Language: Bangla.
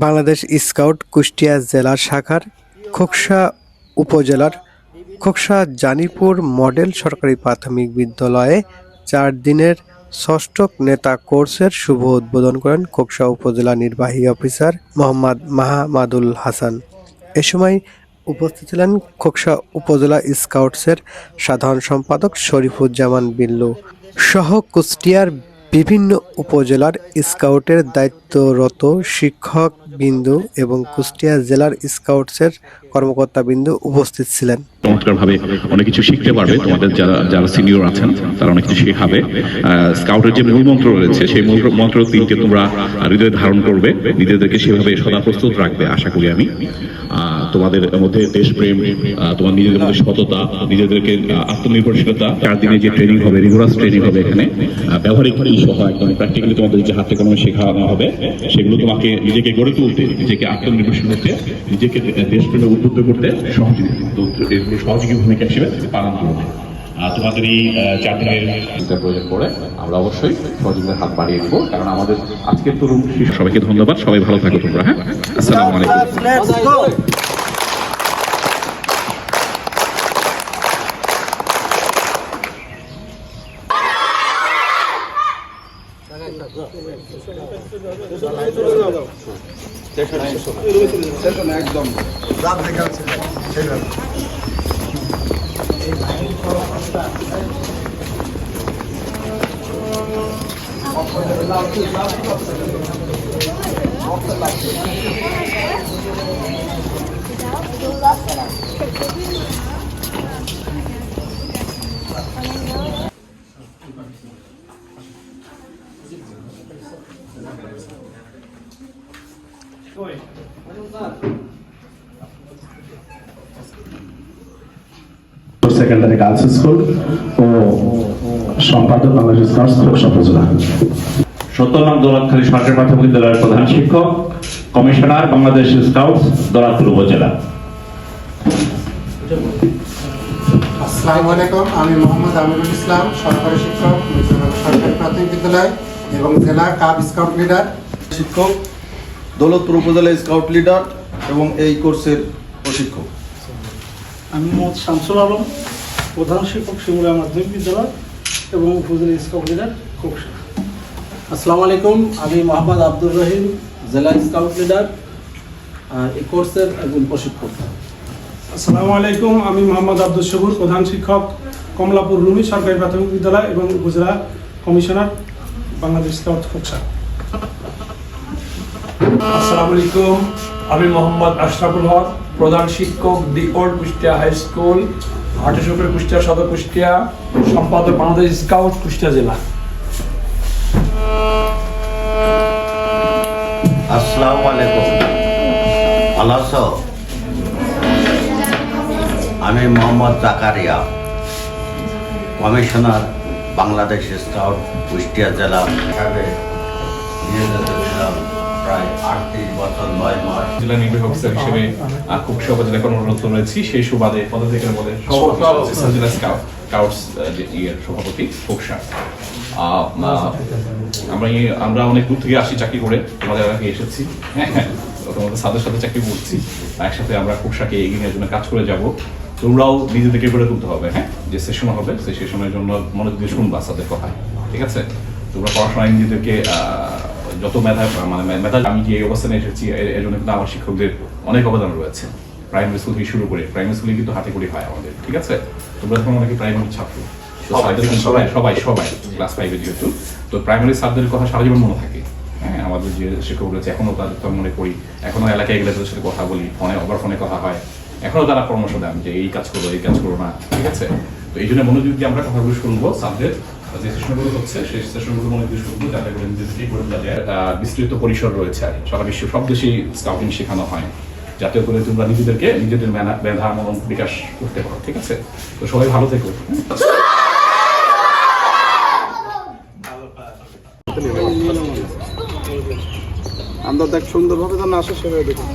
বাংলাদেশ স্কাউট কুষ্টিয়া জেলা শাখার খোকসা উপজেলার খোকসা জানিপুর মডেল সরকারি প্রাথমিক বিদ্যালয়ে 4 দিনের ষষ্ঠ নেতা কোর্সের শুভ উদ্বোধন করেন খোকসা উপজেলা নির্বাহী অফিসার মোহাম্মদ মাহমুদুল হাসান। এ সময় উপস্থিত ছিলেন খোকসা উপজেলা স্কাউটসের সাধারণ সম্পাদক শরীফুজ্জামান বিল্লু সহ কুষ্টিয়ার বিভিন্ন উপজেলার স্কাউটের দায়িত্বরত শিক্ষকবৃন্দ এবং কুষ্টিয়া জেলার স্কাউটসের কর্মকর্তাবৃন্দ উপস্থিত ছিলেন। চমৎকারভাবে অনেক কিছু শিখতে পারবে, তোমাদের যারা সিনিয়র আছেন তারা অনেক কিছু শেখাবে। স্কাউটের যে মূল মন্ত্র রয়েছে সেই মূল মন্ত্র 3টি তোমরা হৃদয়ে ধারণ করবে, নিজেদেরকে সেভাবে সদা প্রস্তুত রাখবে আশা করি আমি। তোমাদের মধ্যে দেশপ্রেম, তোমার নিজেদের মধ্যে সততা, নিজেদেরকে আত্মনির্ভরশীলতা, 4 দিনে যে ট্রেনিং হবে, রিগোরাস ট্রেনিং হবে, এখানে ব্যবহারিক সহ একদম প্র্যাকটিক্যালি তোমাদের যে হাতে কলমে শেখানো হবে সেগুলো তোমাকে নিজেকে গড়ে তুলতে, নিজেকে আত্মনির্ভরশীল হতে, নিজেকে দেশপ্রেমে উদ্বুদ্ধ করতে সহযোগী ভূমিকা হিসেবে পালন করবে। তোমাদের এই 4 দিনের প্রয়োজন পড়ে আমরা অবশ্যই সহযোগিতার হাত বাড়িয়ে দেবো, কারণ আমাদের আজকের তরুণ সবাইকে ধন্যবাদ। সবাই ভালো থাকো তোমরা। হ্যাঁ, আসসালামু আলাইকুম। একদম রাত দেখাচ্ছে সেকেন্ডারি গার্লস স্কুল ও সম্পাদক বাংলাদেশ স্কাউটস খোকসা উপজেলা। 70 নং দৌলতখালী সরকারি প্রাথমিক বিদ্যালয়ের প্রধান শিক্ষক, কমিশনার বাংলাদেশ স্কাউটস দৌলতপুর উপজেলা। আসসালামু আলাইকুম, আমি মোহাম্মদ আমিরুল ইসলাম, সরকারি শিক্ষক, সরকারি প্রাথমিক বিদ্যালয় এবং জেলা কাব স্কাউট লিডার। শিক্ষক, দৌলতপুর উপজেলা স্কাউট লিডার এবং এই কোর্সের প্রশিক্ষক। আমি মোহাম্মদ শামসুল আলম, প্রধান শিক্ষক, শিমুলিয়া মাধ্যমিক বিদ্যালয় এবং উপজেলা স্কাউট লিডার খোকসা। আসসালামু আলাইকুম, আমি মোহাম্মদ আব্দুর রহিম, জেলা স্কাউট লিডার, এই কোর্সের একজন প্রশিক্ষক। আসসালামু আলাইকুম, আমি মোহাম্মদ আব্দুল সবুর, প্রধান শিক্ষক, কমলাপুর রুমি সরকারি প্রাথমিক বিদ্যালয় এবং উপজেলা কমিশনার বাংলাদেশ স্কাউট খোকসা। আসসালামু আলাইকুম, আমি মোহাম্মদ আশরাফুল হক, প্রধান শিক্ষক, the old Kushtia high school, Hateshwar Kushtia সদর কুষ্টিয়া, সম্পাদক বাংলাদেশ স্কাউট কুষ্টিয়া জেলা। আসসালামু আলাইকুম, ভালো আছো? আমি মোহাম্মদ জাকারিয়া, কমিশনার বাংলাদেশ স্কাউট কুষ্টিয়া জেলা হিসাবে নিয়োজিত ছিলাম প্রায় 38 বছর 9 মাস। জেলা নির্বাহী অফিসার হিসেবে খোকসা উপজেলায় কর্মরত রয়েছি। সেই সুবাদে পদাধিকার বলে জেলা স্কাউটস সভাপতি খোকসা। আমরা অনেক দূর থেকে আসি চাকরি করে, তোমাদের এলাকায় এসেছি। হ্যাঁ, তোমাদের সাথে সাথে চাকরি করছি, একসাথে আমরা খোকসাকে এগিয়ে নেওয়ার জন্য কাজ করে যাব। তোমরাও নিজেদেরকে গড়ে তুলতে হবে। হ্যাঁ, যে সেশন হবে সেই সেশনের জন্য মনোযোগ দিয়ে শুনবা তাদের কথা, ঠিক আছে? তোমরা পড়াশোনায় নিজেদেরকে যত মেধা আমি যে অবস্থানে এসেছি এর জন্য কিন্তু আমার শিক্ষকদের অনেক অবদান রয়েছে। প্রাইমারি স্কুল থেকে শুরু করে প্রাইমারি স্কুলে কিন্তু হাতে করে হয় আমাদের, ঠিক আছে? তোমরা এখন অনেকে প্রাইমারি ছাত্র, সবাই ক্লাস 5-এ যেহেতু, তো প্রাইমারি ছাত্রদের কথা সারা জীবন মনে থাকে। হ্যাঁ, আমাদের যে শিক্ষক রয়েছে এখনো তাদের মনে করি, এখনো এলাকায় গেলে তাদের সাথে কথা বলি, ফোনে কথা হয়, এখনো তারা পরামর্শ দেন যে এই কাজ করো, এই কাজ করো না, ঠিক আছে? তো এই জন্য মনোযোগ দিয়ে আমরা কথাগুলো শুনবো। সাবজেক্ট যে সেশনগুলো হচ্ছে সেই সেশনগুলো মনে দিয়ে শুনবো, যাতে করে নিজেদেরকে করে তোলা যায়। বিস্তৃত পরিসর রয়েছে, সারা বিশ্বে সব দেশেই স্কাউটিং শেখানো হয়, যাতে করে তোমরা নিজেদের মেধা মনন বিকাশ করতে পারো, ঠিক আছে? তো সবাই ভালো থেকো। আমরা দেখ সুন্দরভাবে যেন আসে সেভাবে দেখি।